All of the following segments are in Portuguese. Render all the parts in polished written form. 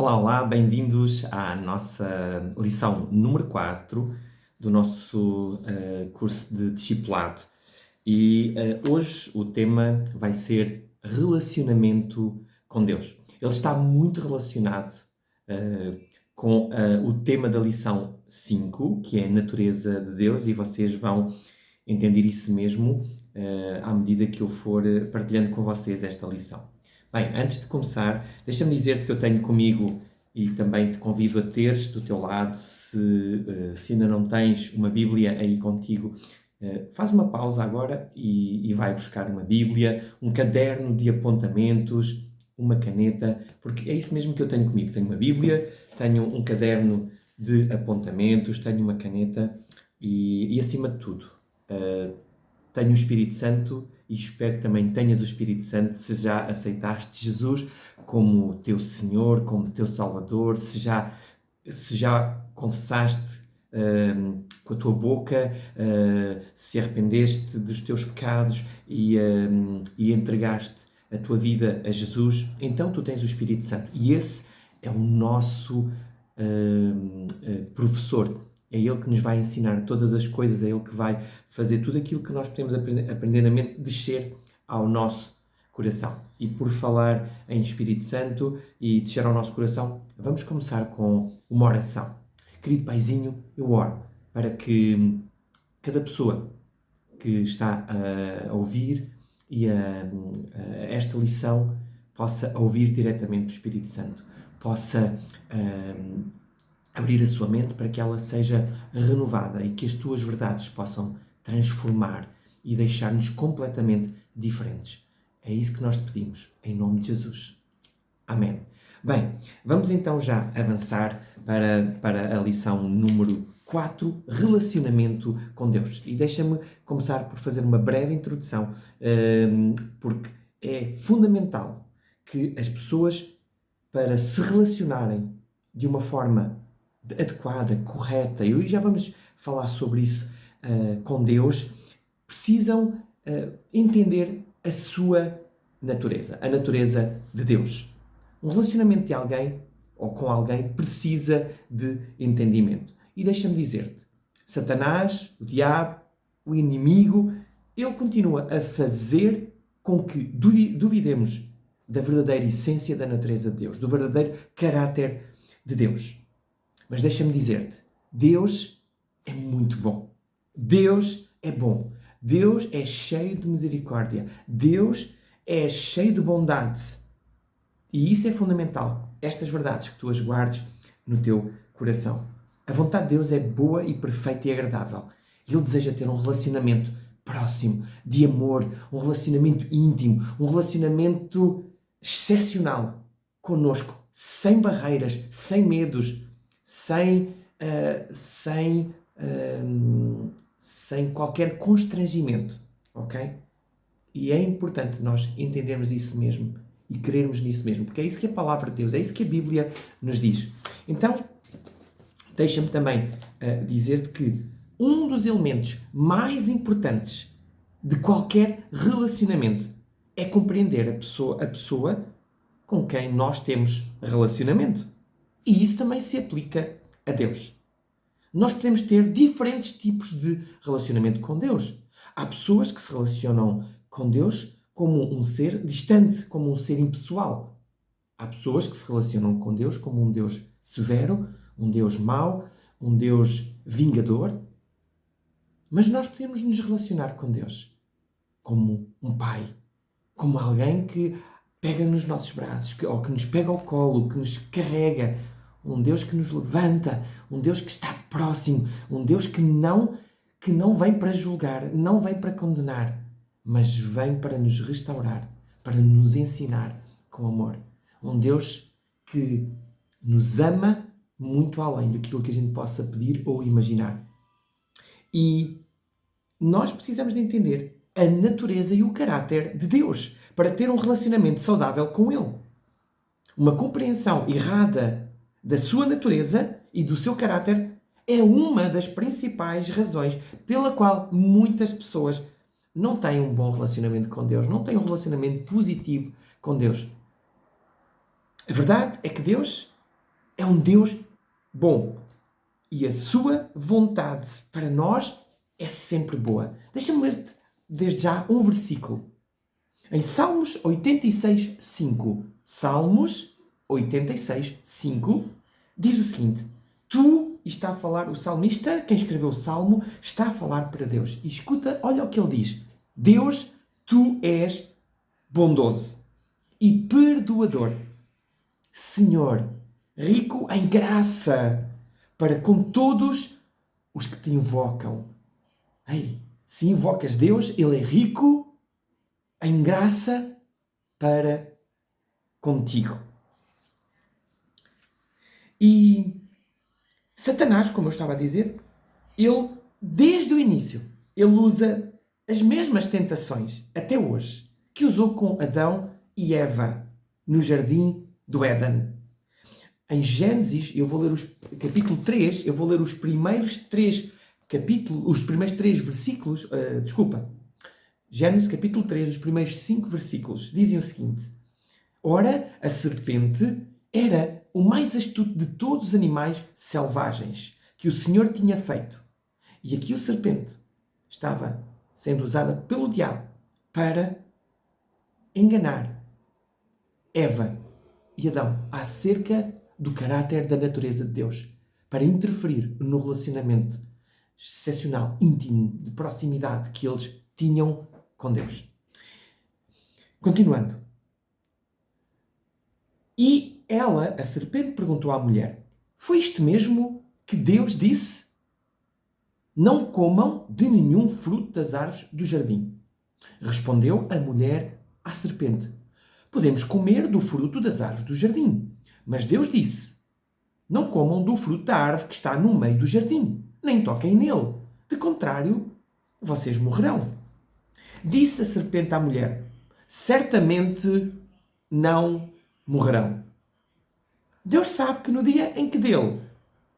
Olá, olá, bem-vindos à nossa lição número 4 do nosso curso de discipulado. E hoje o tema vai ser relacionamento com Deus. Ele está muito relacionado com o tema da lição 5, que é a natureza de Deus, e vocês vão entender isso mesmo à medida que eu for partilhando com vocês esta lição. Bem, antes de começar, deixa-me dizer-te que eu tenho comigo e também te convido a teres do teu lado, se ainda não tens uma Bíblia aí contigo, faz uma pausa agora e vai buscar uma Bíblia, um caderno de apontamentos, uma caneta, porque é isso mesmo que eu tenho comigo. Tenho uma Bíblia, tenho um caderno de apontamentos, tenho uma caneta e acima de tudo, tenho o Espírito Santo e espero que também tenhas o Espírito Santo se já aceitaste Jesus como teu Senhor, como teu Salvador, se já confessaste com a tua boca, se arrependeste dos teus pecados e entregaste a tua vida a Jesus, então tu tens o Espírito Santo. E esse é o nosso professor. É Ele que nos vai ensinar todas as coisas, é Ele que vai fazer tudo aquilo que nós podemos aprender na mente, descer ao nosso coração. E por falar em Espírito Santo e descer ao nosso coração, vamos começar com uma oração. Querido Paizinho, eu oro para que cada pessoa que está a ouvir e esta lição possa ouvir diretamente do Espírito Santo, possa abrir a sua mente para que ela seja renovada e que as tuas verdades possam transformar e deixar-nos completamente diferentes. É isso que nós te pedimos, em nome de Jesus. Amém. Bem, vamos então já avançar para a lição número 4, relacionamento com Deus. E deixa-me começar por fazer uma breve introdução, porque é fundamental que as pessoas, para se relacionarem de uma forma adequada, correta, e já vamos falar sobre isso com Deus, precisam entender a sua natureza, a natureza de Deus. Um relacionamento de alguém ou com alguém precisa de entendimento. E deixa-me dizer-te, Satanás, o diabo, o inimigo, ele continua a fazer com que duvidemos da verdadeira essência da natureza de Deus, do verdadeiro caráter de Deus. Mas deixa-me dizer-te, Deus é muito bom. Deus é bom. Deus é cheio de misericórdia. Deus é cheio de bondade. E isso é fundamental. Estas verdades que tu as guardes no teu coração. A vontade de Deus é boa e perfeita e agradável. Ele deseja ter um relacionamento próximo, de amor, um relacionamento íntimo, um relacionamento excepcional connosco, sem barreiras, sem medos, sem qualquer constrangimento, ok? E é importante nós entendermos isso mesmo e crermos nisso mesmo, porque é isso que a palavra de Deus, é isso que a Bíblia nos diz. Então, deixa-me também dizer-te que um dos elementos mais importantes de qualquer relacionamento é compreender a pessoa com quem nós temos relacionamento. E isso também se aplica a Deus. Nós podemos ter diferentes tipos de relacionamento com Deus. Há pessoas que se relacionam com Deus como um ser distante, como um ser impessoal. Há pessoas que se relacionam com Deus como um Deus severo, um Deus mau, um Deus vingador. Mas nós podemos nos relacionar com Deus como um pai, como alguém que pega nos nossos braços, ou que nos pega ao colo, que nos carrega, um Deus que nos levanta, um Deus que está próximo, um Deus que não vem para julgar, não vem para condenar, mas vem para nos restaurar, para nos ensinar com amor. Um Deus que nos ama muito além daquilo que a gente possa pedir ou imaginar. E nós precisamos de entender a natureza e o caráter de Deus para ter um relacionamento saudável com Ele. Uma compreensão errada da sua natureza e do seu caráter é uma das principais razões pela qual muitas pessoas não têm um bom relacionamento com Deus, não têm um relacionamento positivo com Deus. A verdade é que Deus é um Deus bom. E a sua vontade para nós é sempre boa. Deixa-me ler-te desde já um versículo. Em Salmos 86, 5. Salmos 86, 5 diz o seguinte: Tu, e está a falar o salmista, quem escreveu o salmo, está a falar para Deus. E escuta, olha o que ele diz. Deus, tu és bondoso e perdoador. Senhor, rico em graça para com todos os que te invocam. Ei, se invocas Deus, Ele é rico em graça para contigo. E Satanás, como eu estava a dizer, ele, desde o início, ele usa as mesmas tentações, até hoje, que usou com Adão e Eva no jardim do Éden. Em Gênesis, eu vou ler capítulo 3, eu vou ler os primeiros 3 capítulos, os primeiros 3 versículos, Gênesis capítulo 3, os primeiros 5 versículos, dizem o seguinte: Ora, a serpente era o mais astuto de todos os animais selvagens que o Senhor tinha feito. E aqui a serpente estava sendo usada pelo diabo para enganar Eva e Adão acerca do caráter da natureza de Deus, para interferir no relacionamento excepcional, íntimo, de proximidade que eles tinham com Deus. Continuando. E ela, a serpente, perguntou à mulher: Foi isto mesmo que Deus disse? Não comam de nenhum fruto das árvores do jardim. Respondeu a mulher à serpente: Podemos comer do fruto das árvores do jardim. Mas Deus disse: Não comam do fruto da árvore que está no meio do jardim, nem toquem nele. De contrário, vocês morrerão. Disse a serpente à mulher: Certamente não morrerão. Deus sabe que no dia em que dele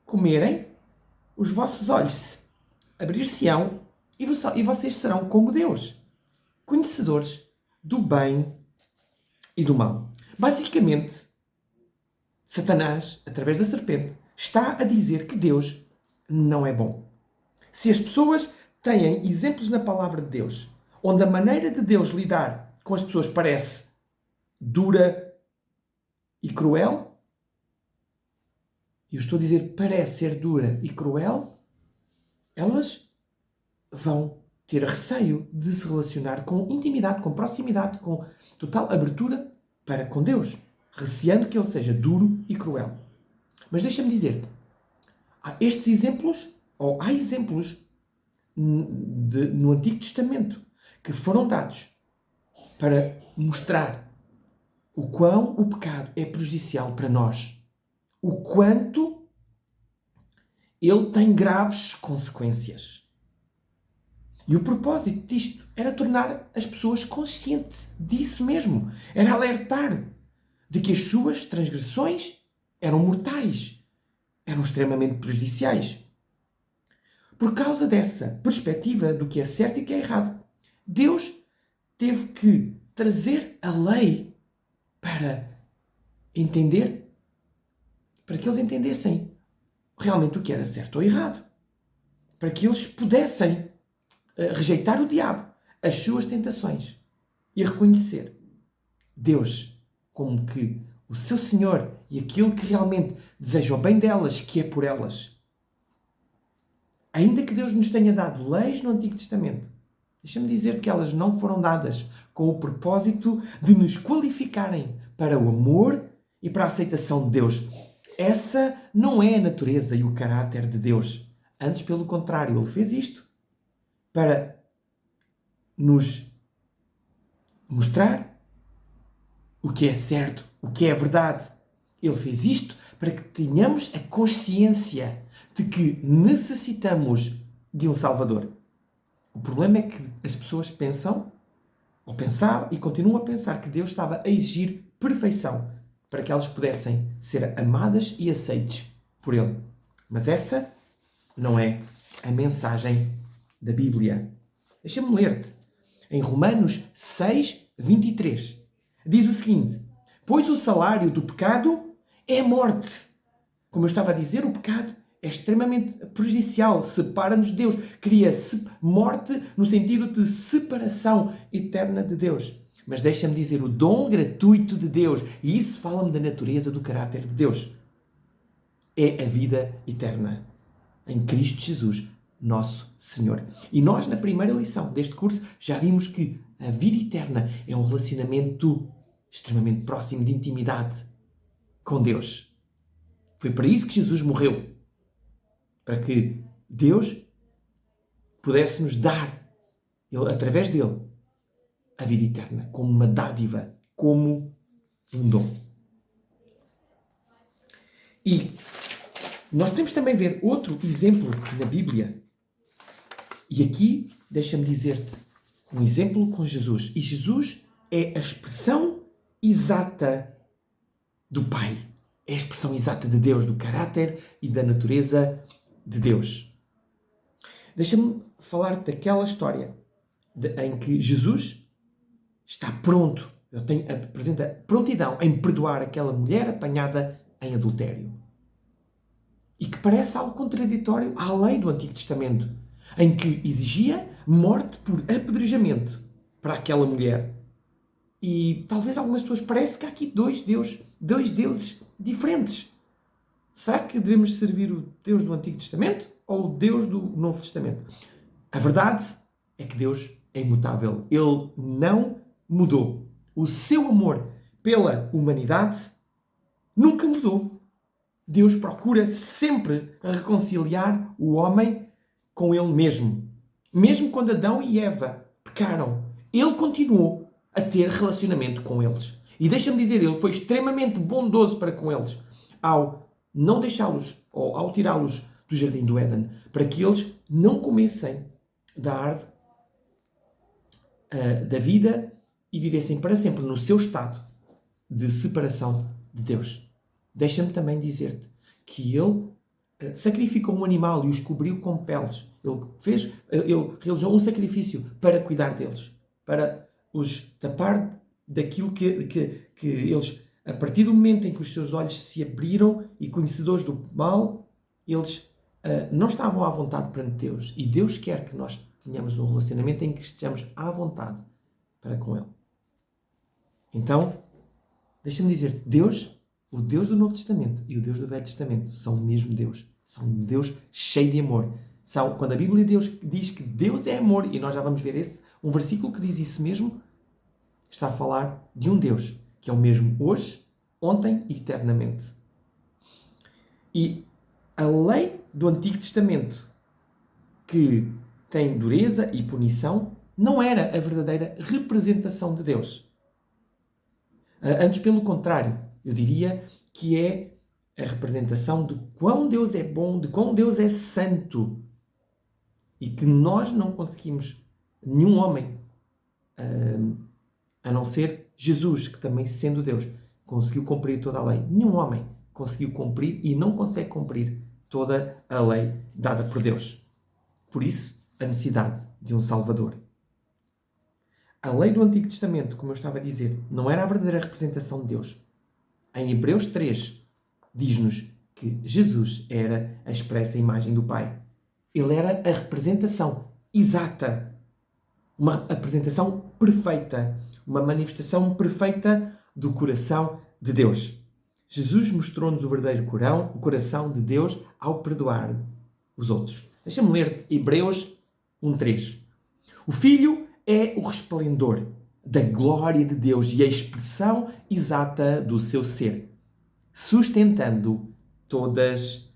comerem, os vossos olhos abrir-se-ão e vocês serão como Deus, conhecedores do bem e do mal. Basicamente, Satanás, através da serpente, está a dizer que Deus não é bom. Se as pessoas têm exemplos na palavra de Deus, onde a maneira de Deus lidar com as pessoas parece dura e cruel, e eu estou a dizer parece ser dura e cruel, elas vão ter receio de se relacionar com intimidade, com proximidade, com total abertura para com Deus, receando que Ele seja duro e cruel. Mas deixa-me dizer-te, há exemplos no Antigo Testamento que foram dados para mostrar o quão o pecado é prejudicial para nós, o quanto ele tem graves consequências. E o propósito disto era tornar as pessoas conscientes disso mesmo. Era alertar de que as suas transgressões eram mortais, eram extremamente prejudiciais. Por causa dessa perspectiva do que é certo e o que é errado, Deus teve que trazer a lei para que eles entendessem realmente o que era certo ou errado. Para que eles pudessem rejeitar o diabo, as suas tentações e reconhecer Deus como que o seu Senhor e aquilo que realmente deseja o bem delas, que é por elas. Ainda que Deus nos tenha dado leis no Antigo Testamento, deixa-me dizer que elas não foram dadas com o propósito de nos qualificarem para o amor e para a aceitação de Deus. Essa não é a natureza e o caráter de Deus. Antes, pelo contrário, Ele fez isto para nos mostrar o que é certo, o que é verdade. Ele fez isto para que tenhamos a consciência de que necessitamos de um Salvador. O problema é que as pessoas pensam, ou pensavam, e continuam a pensar que Deus estava a exigir perfeição para que elas pudessem ser amadas e aceites por Ele. Mas essa não é a mensagem da Bíblia. Deixa-me ler-te. Em Romanos 6, 23, diz o seguinte: Pois o salário do pecado é a morte, Como eu estava a dizer, o pecado é extremamente prejudicial, separa-nos de Deus, cria morte no sentido de separação eterna de Deus. Mas deixa-me dizer, o dom gratuito de Deus, e isso fala-me da natureza, do caráter de Deus, é a vida eterna em Cristo Jesus, nosso Senhor. E nós, na primeira lição deste curso, já vimos que a vida eterna é um relacionamento extremamente próximo de intimidade com Deus. Foi para isso que Jesus morreu. Para que Deus pudesse nos dar, através dele, a vida eterna, como uma dádiva, como um dom. E nós temos também ver outro exemplo na Bíblia. E aqui, deixa-me dizer-te, um exemplo com Jesus. E Jesus é a expressão exata do Pai. É a expressão exata de Deus, do caráter e da natureza de Deus. Deixa-me falar daquela história em que Jesus está pronto, ele apresenta prontidão em perdoar aquela mulher apanhada em adultério. E que parece algo contraditório à lei do Antigo Testamento, em que exigia morte por apedrejamento para aquela mulher. E talvez algumas pessoas parecem que há aqui dois deuses diferentes. Será que devemos servir o Deus do Antigo Testamento ou o Deus do Novo Testamento? A verdade é que Deus é imutável. Ele não mudou. O seu amor pela humanidade nunca mudou. Deus procura sempre reconciliar o homem com ele mesmo. Mesmo quando Adão e Eva pecaram, ele continuou a ter relacionamento com eles. E deixa-me dizer, ele foi extremamente bondoso para com eles ao não deixá-los, ou ao tirá-los do jardim do Éden, para que eles não comessem da árvore da vida e vivessem para sempre no seu estado de separação de Deus. Deixa-me também dizer-te que ele sacrificou um animal e os cobriu com peles. Ele realizou um sacrifício para cuidar deles, para os tapar daquilo que eles, a partir do momento em que os seus olhos se abriram e conhecedores do mal, eles não estavam à vontade perante Deus. E Deus quer que nós tenhamos um relacionamento em que estejamos à vontade para com Ele. Então, deixa-me dizer, Deus, o Deus do Novo Testamento e o Deus do Velho Testamento são o mesmo Deus. São um Deus cheio de amor. Quando a Bíblia diz que Deus é amor, e nós já vamos ver um versículo que diz isso mesmo, está a falar de um Deus que é o mesmo hoje, ontem e eternamente. E a lei do Antigo Testamento, que tem dureza e punição, não era a verdadeira representação de Deus. Antes, pelo contrário, eu diria que é a representação de quão Deus é bom, de quão Deus é santo, e que nós não conseguimos, nenhum homem, a não ser Jesus, que também sendo Deus, conseguiu cumprir toda a lei. Nenhum homem conseguiu cumprir e não consegue cumprir toda a lei dada por Deus. Por isso, a necessidade de um Salvador. A lei do Antigo Testamento, como eu estava a dizer, não era a verdadeira representação de Deus. Em Hebreus 3, diz-nos que Jesus era a expressa imagem do Pai. Ele era a representação exata, uma apresentação perfeita, uma manifestação perfeita do coração de Deus. Jesus mostrou-nos o verdadeiro coração de Deus ao perdoar os outros. Deixa-me ler-te Hebreus 1:3. O Filho é o resplendor da glória de Deus e a expressão exata do seu ser, sustentando todas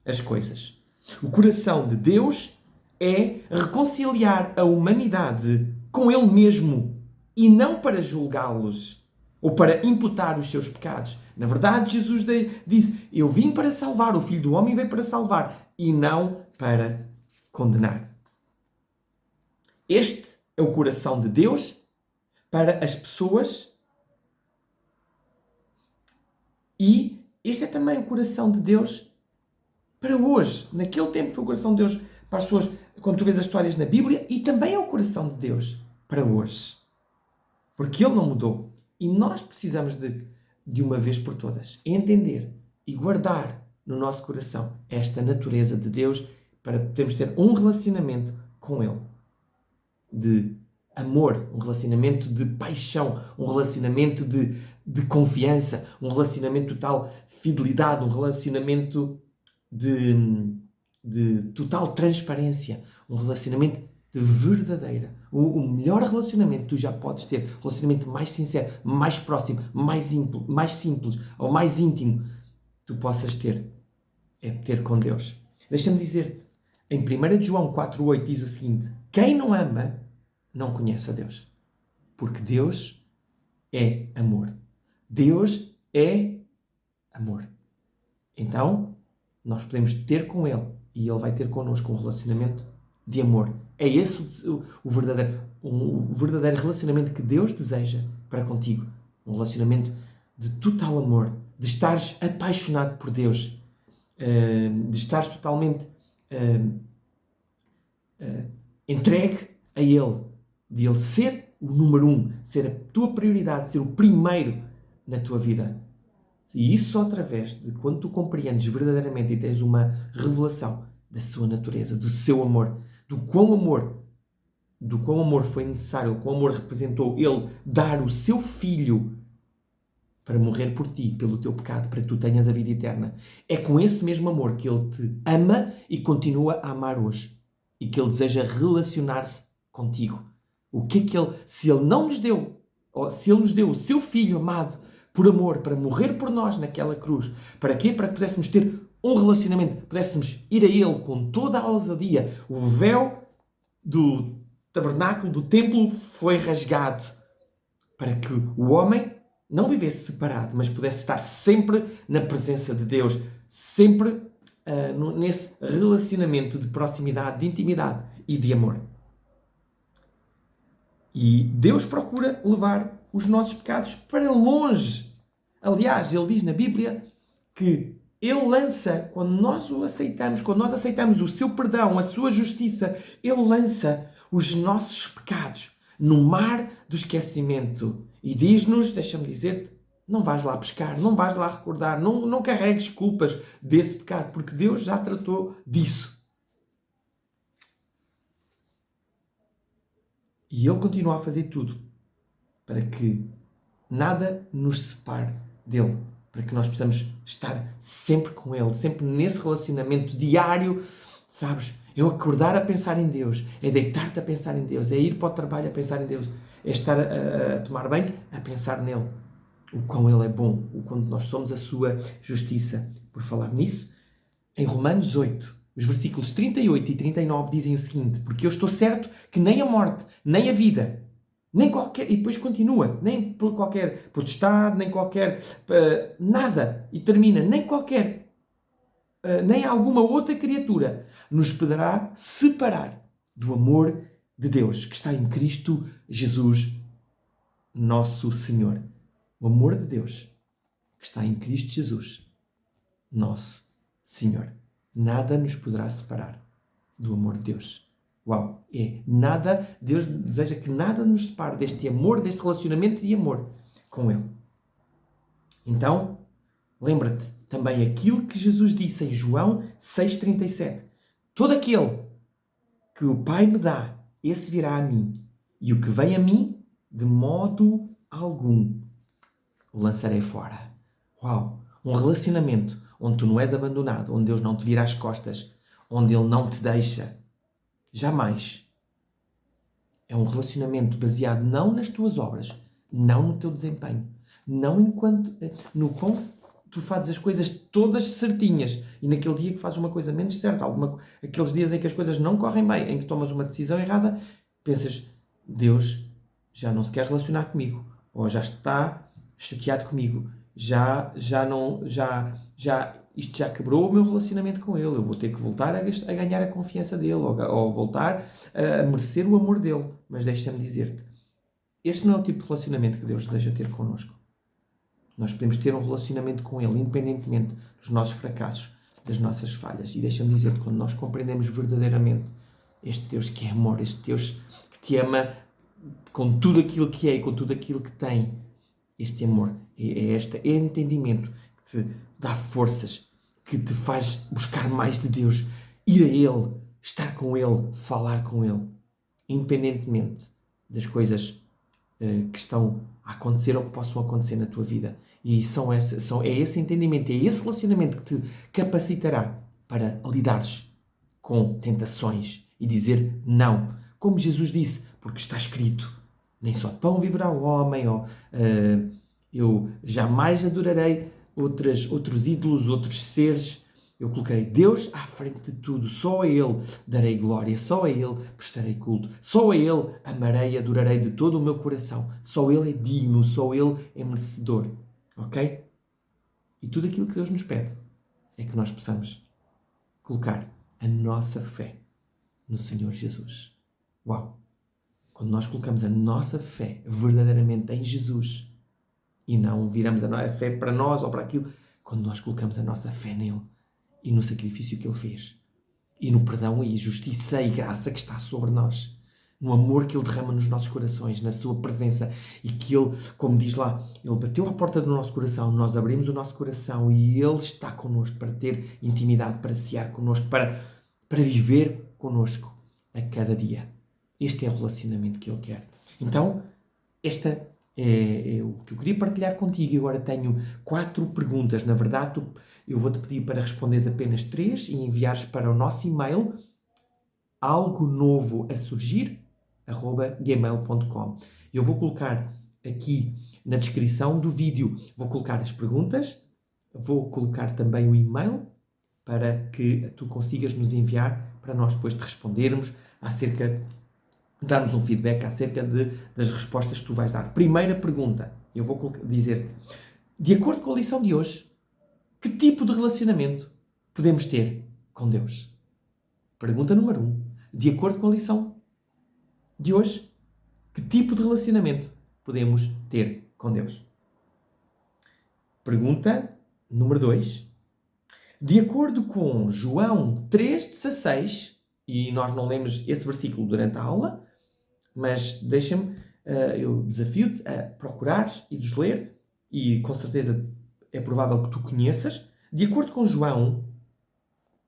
as coisas. O coração de Deus é reconciliar a humanidade com Ele mesmo e não para julgá-los ou para imputar os seus pecados. Na verdade, Jesus disse, eu vim para salvar, o Filho do Homem veio para salvar e não para condenar. Este é o coração de Deus para as pessoas e este é também o coração de Deus para hoje. Naquele tempo foi o coração de Deus para as pessoas, quando tu vês as histórias na Bíblia, e também é o coração de Deus para hoje. Porque Ele não mudou. E nós precisamos de uma vez por todas, entender e guardar no nosso coração esta natureza de Deus para podermos ter um relacionamento com Ele. De amor, um relacionamento de paixão, um relacionamento de confiança, um relacionamento de total fidelidade, um relacionamento de total transparência, um relacionamento de verdadeira. O melhor relacionamento que tu já podes ter, o relacionamento mais sincero, mais próximo, mais simples ou mais íntimo tu possas ter, é ter com Deus. Deixa-me dizer-te, em 1 João 4,8 diz o seguinte: quem não ama não conhece a Deus, porque Deus é amor. Deus é amor. Então, nós podemos ter com Ele e Ele vai ter connosco um relacionamento de amor. É esse o verdadeiro relacionamento que Deus deseja para contigo. Um relacionamento de total amor, de estares apaixonado por Deus, de estares totalmente entregue a Ele, de Ele ser o número 1, ser a tua prioridade, ser o primeiro na tua vida. E isso só através de quando tu compreendes verdadeiramente e tens uma revelação da sua natureza, do seu amor, do quão amor foi necessário, o quão amor representou Ele dar o seu Filho para morrer por ti, pelo teu pecado, para que tu tenhas a vida eterna. É com esse mesmo amor que Ele te ama e continua a amar hoje. E que Ele deseja relacionar-se contigo. O que é que Ele, se Ele não nos deu, ou se Ele nos deu o seu Filho amado por amor, para morrer por nós naquela cruz, para quê? Para que pudéssemos ter um relacionamento, pudéssemos ir a Ele com toda a ousadia. O véu do tabernáculo, do templo, foi rasgado para que o homem não vivesse separado, mas pudesse estar sempre na presença de Deus, sempre nesse relacionamento de proximidade, de intimidade e de amor. E Deus procura levar os nossos pecados para longe. Aliás, Ele diz na Bíblia que Ele lança, quando nós o aceitamos, quando nós aceitamos o seu perdão, a sua justiça, Ele lança os nossos pecados no mar do esquecimento. E diz-nos, deixa-me dizer-te, não vais lá pescar, não vais lá recordar, não carregues culpas desse pecado, porque Deus já tratou disso. E Ele continua a fazer tudo para que nada nos separe dEle, para que nós possamos estar sempre com Ele, sempre nesse relacionamento diário, sabes? É acordar a pensar em Deus, é deitar-te a pensar em Deus, é ir para o trabalho a pensar em Deus, é estar a tomar banho a pensar nele. O quão Ele é bom, o quanto nós somos a sua justiça. Por falar nisso, em Romanos 8, os versículos 38 e 39 dizem o seguinte: porque eu estou certo que nem a morte, nem a vida, nem qualquer... E depois continua. Nem por qualquer potestade, nem qualquer... nada. E termina. Nem qualquer... nem alguma outra criatura nos poderá separar do amor de Deus, que está em Cristo Jesus, nosso Senhor. O amor de Deus, que está em Cristo Jesus, nosso Senhor. Nada nos poderá separar do amor de Deus. Uau! Nada, Deus deseja que nada nos separe deste amor, deste relacionamento de amor com Ele. Então, lembra-te também aquilo que Jesus disse em João 6,37. Todo aquele que o Pai me dá, esse virá a mim. E o que vem a mim, de modo algum, o lançarei fora. Uau! Um relacionamento onde tu não és abandonado, onde Deus não te vira as costas, onde Ele não te deixa. Jamais. É um relacionamento baseado não nas tuas obras, não no teu desempenho, não no quão tu fazes as coisas todas certinhas e naquele dia que fazes uma coisa menos certa, aqueles dias em que as coisas não correm bem, em que tomas uma decisão errada, pensas, Deus já não se quer relacionar comigo, ou já está chateado comigo, isto já quebrou o meu relacionamento com Ele, eu vou ter que voltar a ganhar a confiança dEle, ou voltar a merecer o amor dEle. Mas deixa-me dizer-te, este não é o tipo de relacionamento que Deus deseja ter connosco. Nós podemos ter um relacionamento com Ele, independentemente dos nossos fracassos, das nossas falhas. E deixa-me dizer-te, quando nós compreendemos verdadeiramente este Deus que é amor, este Deus que te ama com tudo aquilo que é e com tudo aquilo que tem, este amor, é este entendimento que te dá forças, que te faz buscar mais de Deus, ir a Ele, estar com Ele, falar com Ele, independentemente das coisas que estão a acontecer ou que possam acontecer na tua vida. E é esse entendimento, é esse relacionamento que te capacitará para lidares com tentações e dizer não. Como Jesus disse, porque está escrito, nem só de pão viverá o homem, ou eu jamais adorarei outros ídolos, outros seres. Eu coloquei Deus à frente de tudo. Só a Ele darei glória, só a Ele prestarei culto, só a Ele amarei e adorarei de todo o meu coração. Só Ele é digno, só Ele é merecedor. Ok? E tudo aquilo que Deus nos pede é que nós possamos colocar a nossa fé no Senhor Jesus. Uau! Quando nós colocamos a nossa fé verdadeiramente em Jesus e não viramos a fé para nós ou para aquilo, quando nós colocamos a nossa fé nele e no sacrifício que ele fez e no perdão e justiça e graça que está sobre nós, no amor que ele derrama nos nossos corações, na sua presença, e que ele, como diz lá, ele bateu à porta do nosso coração, nós abrimos o nosso coração e ele está connosco para ter intimidade, para cear connosco, para viver connosco a cada dia. Este é o relacionamento que ele quer. Então, esta é o que eu queria partilhar contigo. E agora tenho 4 perguntas. Na verdade, eu vou-te pedir para responderes apenas 3 e enviares para o nosso e-mail algo novo a surgir @gmail.com. Eu vou colocar aqui na descrição do vídeo, vou colocar as perguntas, vou colocar também o e-mail para que tu consigas nos enviar para nós depois te respondermos darmos um feedback acerca das respostas que tu vais dar. Primeira pergunta, eu vou dizer-te, de acordo com a lição de hoje, que tipo de relacionamento podemos ter com Deus? Pergunta número 1. De acordo com a lição de hoje, que tipo de relacionamento podemos ter com Deus? Pergunta número 2. De acordo com João 3,16, e nós não lemos esse versículo durante a aula, mas deixa-me, eu desafio-te a procurares e de ler, e com certeza é provável que tu conheças. De acordo com João,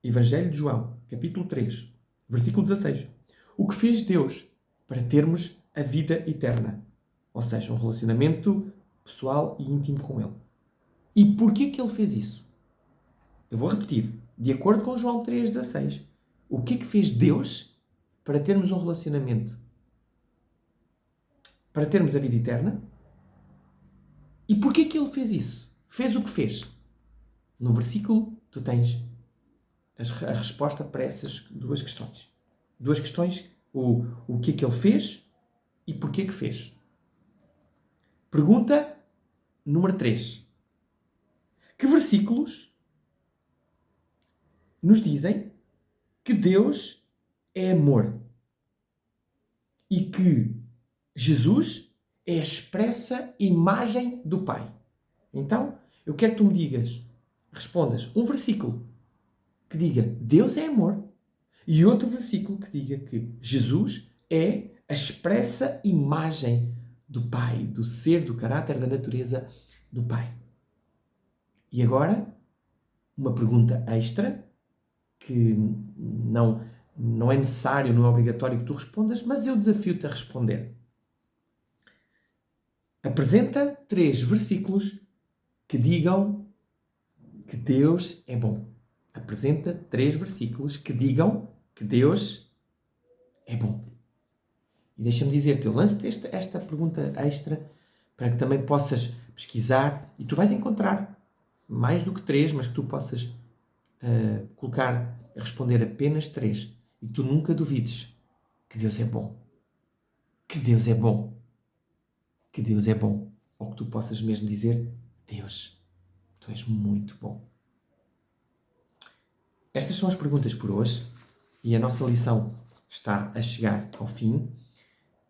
Evangelho de João, capítulo 3, versículo 16, o que fez Deus para termos a vida eterna, ou seja, um relacionamento pessoal e íntimo com Ele. E porquê que Ele fez isso? Eu vou repetir. De acordo com João 3,16, o que é que fez Deus para termos um relacionamento, para termos a vida eterna? E porquê que Ele fez isso? Fez o que fez? No versículo, tu tens a resposta para essas 2 questões. 2 questões, o que é que Ele fez e porquê que fez. Pergunta número 3. Que versículos nos dizem que Deus é amor e que Jesus é a expressa imagem do Pai? Então, eu quero que tu me respondas um versículo que diga Deus é amor e outro versículo que diga que Jesus é a expressa imagem do Pai, do ser, do caráter, da natureza do Pai. E agora, uma pergunta extra que não é necessário, não é obrigatório que tu respondas, mas eu desafio-te a responder. Apresenta 3 versículos que digam que Deus é bom. Apresenta 3 versículos que digam que Deus é bom. E deixa-me dizer-te, eu lanço-te esta pergunta extra para que também possas pesquisar e tu vais encontrar mais do que 3, mas que tu possas responder apenas 3 e que tu nunca duvides que Deus é bom. Que Deus é bom. Que Deus é bom. Ou que tu possas mesmo dizer, Deus, tu és muito bom. Estas são as perguntas por hoje e a nossa lição está a chegar ao fim.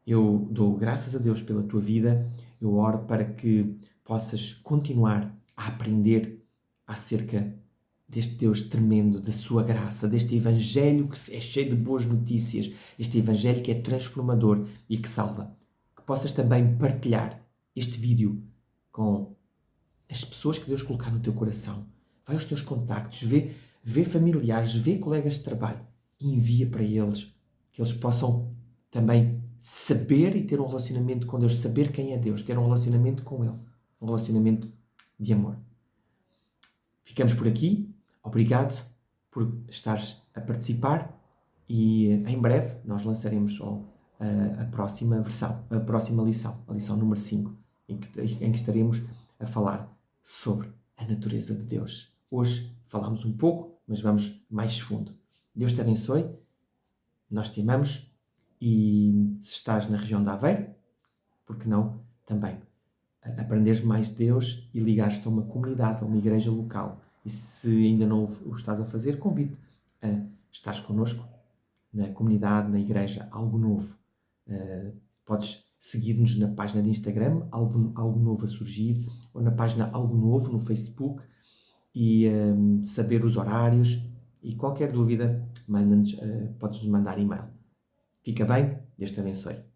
Eu dou graças a Deus pela tua vida. Eu oro para que possas continuar a aprender acerca deste Deus tremendo, da sua graça, deste Evangelho que é cheio de boas notícias, este Evangelho que é transformador e que salva. Que possas também partilhar este vídeo com as pessoas que Deus colocar no teu coração. vai aos teus contactos, vê familiares, vê colegas de trabalho e envia para eles, que eles possam também saber e ter um relacionamento com Deus, saber quem é Deus, ter um relacionamento com Ele, um relacionamento de amor. Ficamos por aqui. Obrigado por estares a participar e em breve nós lançaremos a próxima versão, a próxima lição, a lição número 5, em que estaremos a falar sobre a natureza de Deus. Hoje falámos um pouco, mas vamos mais fundo. Deus te abençoe, nós te amamos e se estás na região de Aveiro, por que não também aprenderes mais de Deus e ligares-te a uma comunidade, a uma igreja local. E se ainda não o estás a fazer, convido a estares connosco na comunidade, na igreja, algo novo. Podes seguir-nos na página de Instagram, algo novo a surgir, ou na página Algo Novo no Facebook, e saber os horários. E qualquer dúvida, podes-nos mandar e-mail. Fica bem? Deus te abençoe.